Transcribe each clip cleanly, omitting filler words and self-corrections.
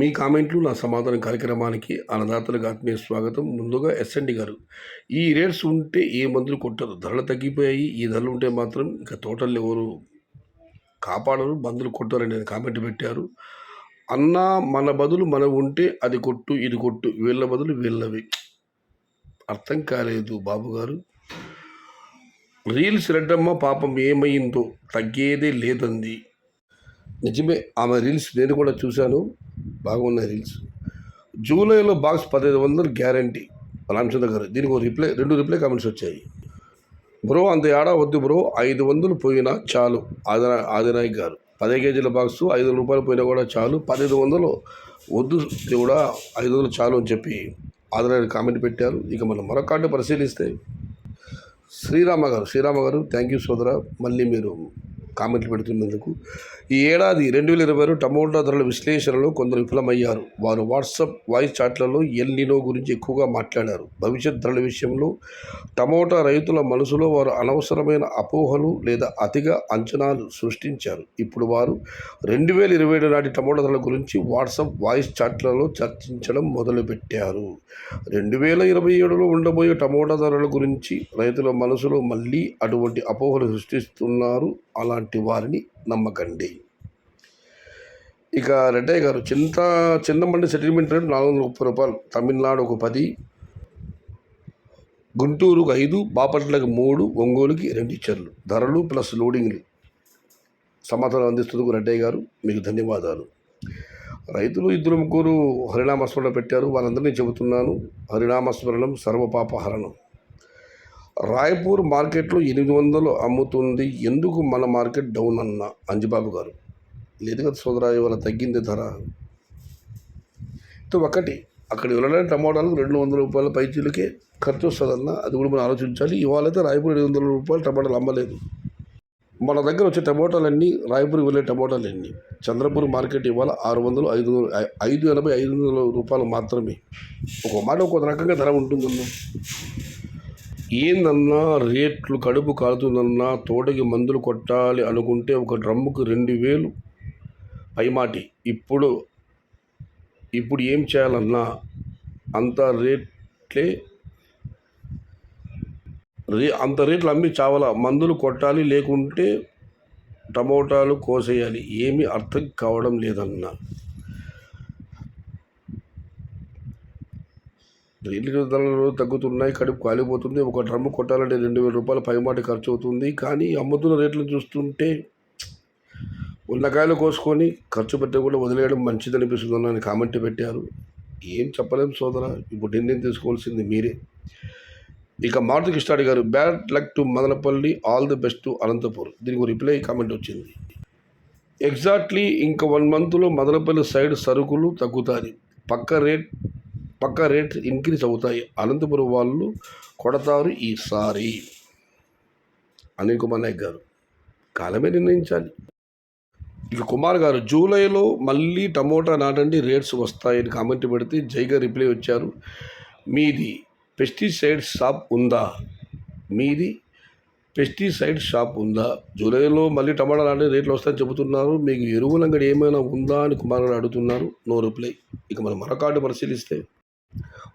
మీ కామెంట్లు నా సమాధానం కార్యక్రమానికి అన్నదాతలకు ఆత్మీయ స్వాగతం. ముందుగా ఎస్ఎండి గారు, ఈ రేట్స్ ఉంటే ఏ మందులు కొట్టరు, ధరలు తగ్గిపోయాయి, ఈ ధరలు ఉంటే మాత్రం ఇక తోటలు ఎవరు కాపాడరు, మందులు కొట్టరని కామెంట్ పెట్టారు. అన్నా మన బదులు మనం ఉంటే అది కొట్టు ఇది కొట్టు, వీళ్ళ బదులు వీళ్ళవి. అర్థం కాలేదు బాబు గారు. రీల్స్ రెడ్డమ్మ పాపం ఏమైందో, తగ్గేదే లేదంది. నిజమే, ఆమె రీల్స్ నేను కూడా చూశాను, బాగున్నాయి రీల్స్. జూలైలో బాక్స్ 1500 గ్యారంటీ రామచంద్ర గారు. దీనికి ఒక రెండు రిప్లై కామెంట్స్ వచ్చాయి. బ్రో అంత ఏడా వద్దు బ్రో, 500 పోయినా చాలు. ఆదినాయక్ గారు 10 కేజీల బాక్స్ 500 రూపాయలు పోయినా కూడా చాలు, 1500 వద్దు కూడా, 500 చాలు అని చెప్పి ఆదినాయక్ కామెంట్ పెట్టారు. ఇక మనం మరొక కార్డు పరిశీలిస్తే శ్రీరామ గారు థ్యాంక్ యూ సోదరా, మళ్ళీ మీరు కామెంట్లు పెడుతున్నందుకు. ఈ ఏడాది 2022 టమోటా ధరల విశ్లేషణలో కొందరు విఫలమయ్యారు. వారు వాట్సాప్ వాయిస్ చాట్లలో ఎల్ నినో గురించి ఎక్కువగా మాట్లాడారు. భవిష్యత్ ధరల విషయంలో టమోటా రైతుల మనసులో వారు అనవసరమైన అపోహలు లేదా అతిగా అంచనాలు సృష్టించారు. ఇప్పుడు వారు 2027 నాటి టమోటా ధరల గురించి వాట్సాప్ వాయిస్ చాట్లలో చర్చించడం మొదలుపెట్టారు. 2027లో ఉండబోయే టమోటా ధరల గురించి రైతుల మనసులో మళ్ళీ అటువంటి అపోహలు సృష్టిస్తున్నారు. అలాంటి వారిని నమ్మకండి. ఇక రెడ్డయ్య గారు, చిన్న మండి సెటిల్మెంట్ రేట్ 430 రూపాయలు, తమిళనాడు ఒక 10, గుంటూరుకు 5, బాపట్లకు 3, ఒంగోలుకి 2 ఇచ్చారు. ధరలు ప్లస్ లోడింగ్లు సమాధానం అందిస్తున్నందుకు రెడ్డయ్య గారు మీకు ధన్యవాదాలు. రైతులు 2-3 హరినామస్మరణ పెట్టారు, వాళ్ళందరినీ చెబుతున్నాను. హరినామస్మరణం సర్వపాపహరణం. రాయపూర్ మార్కెట్లో 800 అమ్ముతుంది, ఎందుకు మన మార్కెట్ డౌన్ అన్న అంజిబాబు గారు. లేదు కదా సోదరా, ఇవాళ తగ్గింది ధర. ఒకటి అక్కడ వెళ్ళడానికి టమాటాలకు 200 రూపాయల పైచీలకే ఖర్చు వస్తుందన్న, అది కూడా మనం ఆలోచించాలి. ఇవాళ అయితే రాయపూర్ 700 రూపాయలు టమాటాలు అమ్మలేదు. మన దగ్గర వచ్చే టమోటాలన్నీ, రాయపూర్కి వెళ్ళే టమోటాలన్నీ, చంద్రపూర్ మార్కెట్ ఇవాళ 600, 580, 500 రూపాయలు మాత్రమే. ఒక మాట ఒక రకంగా ధర ఉంటుందన్నా. ఏందన్నా రేట్లు కడుపు కాలుతుందన్నా, తోటకి మందులు కొట్టాలి అనుకుంటే ఒక డ్రమ్ముకు 2000 పైమాటి. ఇప్పుడు ఏం చేయాలన్నా అంత రేట్లు అమ్మి చావాలా, మందులు కొట్టాలి, లేకుంటే టమోటాలు కోసేయాలి. ఏమీ అర్థం కావడం లేదన్నా. రేట్లు ధరలు తగ్గుతున్నాయి, కడుపు కాలిపోతుంది. ఒక డ్రమ్ము కొట్టాలంటే 2000 రూపాయలు పైమాటి ఖర్చు అవుతుంది. కానీ అమ్ముతున్న రేట్లు చూస్తుంటే ఉన్నకాయలు కోసుకొని ఖర్చు పెట్టకుండా వదిలేయడం మంచిది అనిపిస్తుంది అని కామెంట్ పెట్టారు. ఏం చెప్పలేం సోదరా, ఇప్పుడు నిర్ణయం తీసుకోవాల్సింది మీరే. ఇక మారుతి కృష్ణాడి గారు, bad luck to Madanapalle, all the best to Anantapur. దీనికి రిప్లై కామెంట్ వచ్చింది. ఎగ్జాక్ట్లీ ఇంకా 1 మంత్లో మదనపల్లి సైడ్ సరుకులు తగ్గుతాయి, పక్క రేట్ ఇంక్రీజ్ అవుతాయి. అనంతపురం వాళ్ళు కొడతారు ఈసారి. అనిల్ కుమార్ నాయక్ గారు, కాలమే నిర్ణయించాలి. ఇక కుమార్ గారు, జూలైలో మళ్ళీ టమోటా నాటండి, రేట్స్ వస్తాయని కామెంట్ పెడితే జైగా రిప్లై వచ్చారు. మీది పెస్టిసైడ్ షాప్ ఉందా? జూలైలో మళ్ళీ టమాటా నాటే రేట్లు వస్తాయని చెబుతున్నారు. మీకు ఎరువుల అంగడి ఏమైనా ఉందా అని కుమార్ గారు అడుగుతున్నారు. No reply. ఇక మనం మరో కార్డు పరిశీలిస్తే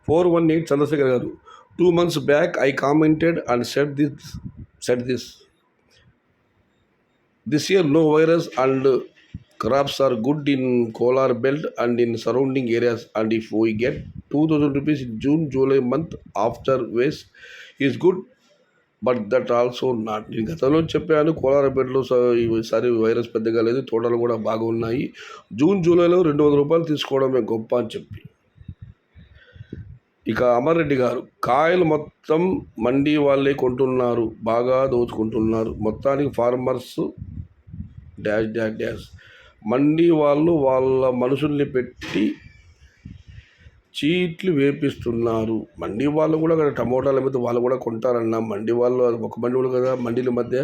418 చంద్రశేఖర్ గారు, 2 months back I commented and said this year no virus and crops are good in Kolar belt and in surrounding areas, and if we get 2000 rupees in July month after waste is good, but that also not. నేను గతంలో చెప్పాను, కోలారపేటలో ఈసారి virus పెద్దగా లేదు, తోటలు కూడా బాగా ఉన్నాయి, జూలైలో 200 రూపాయలు తీసుకోవడమే గొప్ప అని చెప్పి. ఇక అమర్ రెడ్డి గారు, కాయలు మొత్తం మండీ వాళ్ళే కొంటున్నారు, బాగా దోచుకుంటున్నారు, మొత్తానికి ఫార్మర్స్ డాష్ మండీ వాళ్ళు వాళ్ళ మనుషుల్ని పెట్టి చీట్లు వేపిస్తున్నారు. మండీ వాళ్ళు కూడా అక్కడ టమోటాల మీద వాళ్ళు కూడా కొంటారన్న. మండీ వాళ్ళు ఒక మండీ కూడా కదా, మండీల మధ్య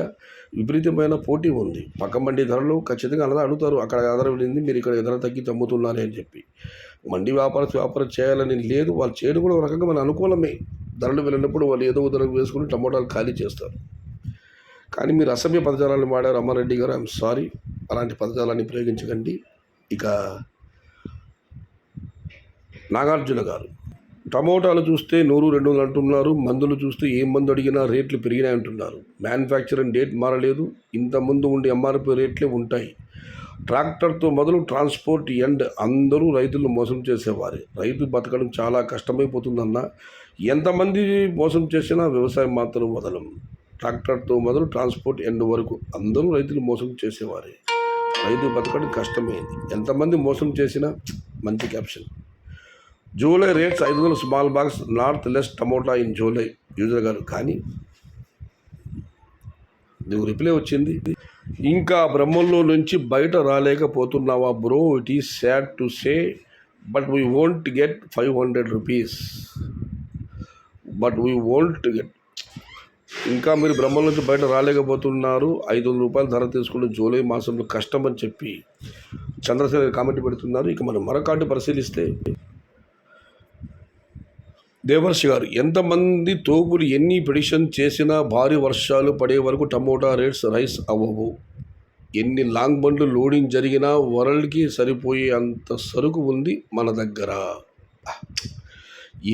విపరీతమైన పోటీ ఉంది. పక్క మండీ ధరలు ఖచ్చితంగా అలా అడుగుతారు, అక్కడ ఆధారం వెళ్ళింది, మీరు ఇక్కడ ధర తగ్గి అమ్ముతున్నారే అని చెప్పి. మండీ వ్యాపారం చేయాలని లేదు, వాళ్ళు చేయడం కూడా ఒక రకంగా మన అనుకూలమే. ధరలు వెళ్ళినప్పుడు వాళ్ళు ఏదో ధరకు వేసుకుని టమోటాలు ఖాళీ చేస్తారు. కానీ మీరు అసభ్య పదజాలాన్ని వాడారు అమ్మారెడ్డి గారు, ఐఎమ్ సారీ, అలాంటి పదజాలాన్ని ప్రయోగించకండి. ఇక నాగార్జున గారు, టమోటాలు చూస్తే 100-200 అంటున్నారు, మందులు చూస్తే ఏ మందు అడిగినా రేట్లు పెరిగినాయి అంటున్నారు. మ్యానుఫ్యాక్చరింగ్ డేట్ మారలేదు, ఇంతకుముందు ఉండే ఎంఆర్పి రేట్లే ఉంటాయి. ట్రాక్టర్తో మొదలు ట్రాన్స్పోర్ట్ ఎండ్ అందరూ రైతులను మోసం చేసేవారే. రైతు బతకడం చాలా కష్టమైపోతుందన్న ఎంతమంది మోసం చేసినా వ్యవసాయం మాత్రం వదలం. ట్రాక్టర్తో మొదలు ట్రాన్స్పోర్ట్ ఎండ్ వరకు అందరూ రైతులు మోసం చేసేవారే. రైతు బతకడం కష్టమైంది, ఎంతమంది మోసం చేసినా. మంచి caption. July rates 500 small box north less tomato in July user గారు. కానీ నీకు రిప్లై వచ్చింది, ఇంకా బ్రహ్మంలో నుంచి బయట రాలేకపోతున్నావా bro, it is sad to say but we won't get 500 rupees. ఇంకా మీరు బ్రహ్మం నుంచి బయట రాలేకపోతున్నారు, 500 రూపాయలు ధర తీసుకుని జూలై మాసంలో కష్టం అని చెప్పి చంద్రశేఖర్ కామెంట్ పెడుతున్నారు. ఇక మనం మరొకటి పరిశీలిస్తే, దేవర్షి గారు, ఎంతమంది తోపులు ఎన్ని ప్రిడిక్షన్ చేసినా భారీ వర్షాలు పడే వరకు టమోటా రేట్స్ రైస్ అవ్వవు. ఎన్ని లాంగ్ బండ్లు లోడింగ్ జరిగినా వరల్డ్కి సరిపోయే అంత సరుకు ఉంది మన దగ్గర.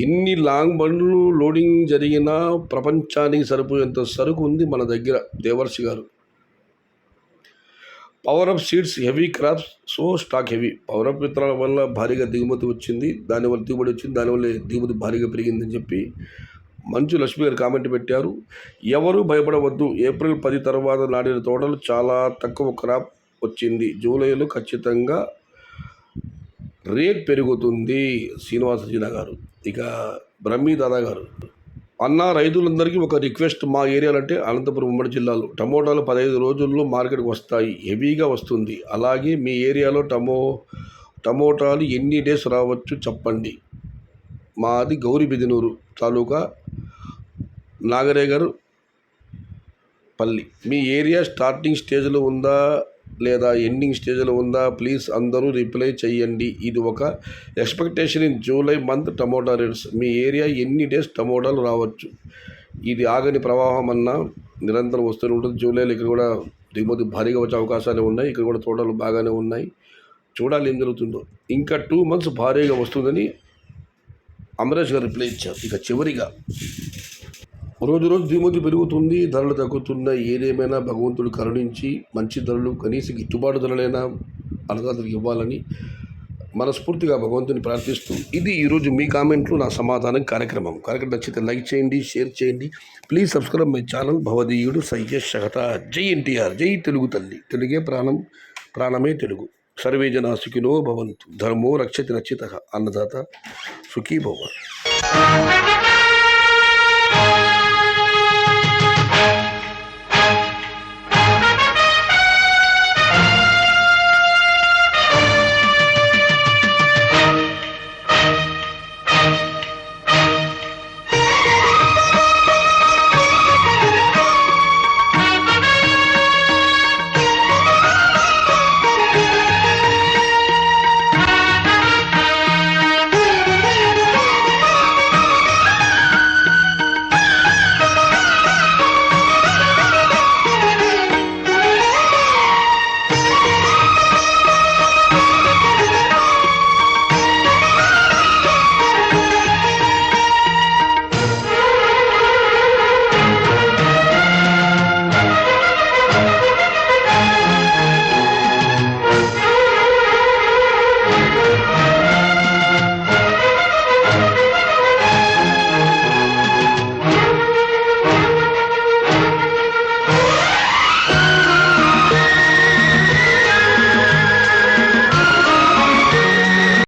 ఎన్ని లాంగ్ బండ్లు లోడింగ్ జరిగినా ప్రపంచానికి సరిపోయేంత సరుకు ఉంది మన దగ్గర. దేవర్షి గారు, power up seeds heavy crops so stock heavy. Power up విత్తనాల వల్ల భారీగా దిగుమతి వచ్చింది, దానివల్ల దిగుమతి భారీగా పెరిగిందని చెప్పి మంచు లక్ష్మి గారు కామెంట్ పెట్టారు. ఎవరు భయపడవద్దు, ఏప్రిల్ 10 తర్వాత నాటిన తోటలు చాలా తక్కువ క్రాప్ వచ్చింది, జూలైలో ఖచ్చితంగా రేట్ పెరుగుతుంది. శ్రీనివాసజీన గారు. ఇక బ్రహ్మీ దాదా గారు, అన్న రైతులందరికీ ఒక రిక్వెస్ట్, మా ఏరియాలంటే అనంతపురం ఉమ్మడి జిల్లాలో టమోటాలు 15 రోజుల్లో మార్కెట్కి వస్తాయి, హెవీగా వస్తుంది. అలాగే మీ ఏరియాలో టమోటాలు ఎన్ని డేస్ రావచ్చు చెప్పండి. మాది గౌరీబిదనూరు తాలూకా నాగరేగర్ పల్లి. మీ ఏరియా స్టార్టింగ్ స్టేజ్లో ఉందా లేదా ఎండింగ్ స్టేజ్లో ఉందా? ప్లీజ్ అందరూ రిప్లై చేయండి. ఇది ఒక expectation in July month tomato rates. Me area ఎన్ని డేస్ టమోటాలు రావచ్చు? ఇది ఆగని ప్రవాహం అన్నా నిరంతరం వస్తూనే ఉంటుంది. జూలైలో ఇక్కడ కూడా దిగుమతి భారీగా వచ్చే అవకాశాలు ఉన్నాయి. ఇక్కడ కూడా తోటలు బాగానే ఉన్నాయి, చూడాలి ఏం జరుగుతుందో. ఇంకా 2 months భారీగా వస్తుందని అమరేష్ గారు రిప్లై ఇచ్చారు. ఇక చివరిగా, రోజు దిగుమతి పెరుగుతుంది, ధరలు తగ్గుతున్నాయి. ఏదేమైనా భగవంతుడు కరుణించి మంచి ధరలు, కనీసం గిట్టుబాటు ధరలైనా అన్నదాతలకు ఇవ్వాలని మనస్ఫూర్తిగా భగవంతుని ప్రార్థిస్తూ, ఇది ఈరోజు మీ కామెంట్లు నా సమాధానం కార్యక్రమం. నచ్చితే లైక్ చేయండి, షేర్ చేయండి. Please subscribe my channel. భవదీయుడు సయ్యద్ షహతా. జై ఎన్టీఆర్, జై తెలుగు తల్లి. తెలుగే ప్రాణం, ప్రాణమే తెలుగు. సర్వే జనా సుఖినో భవంతు. ధర్మో రక్షతి రక్షితః. అన్నదాత సుఖీ భవ.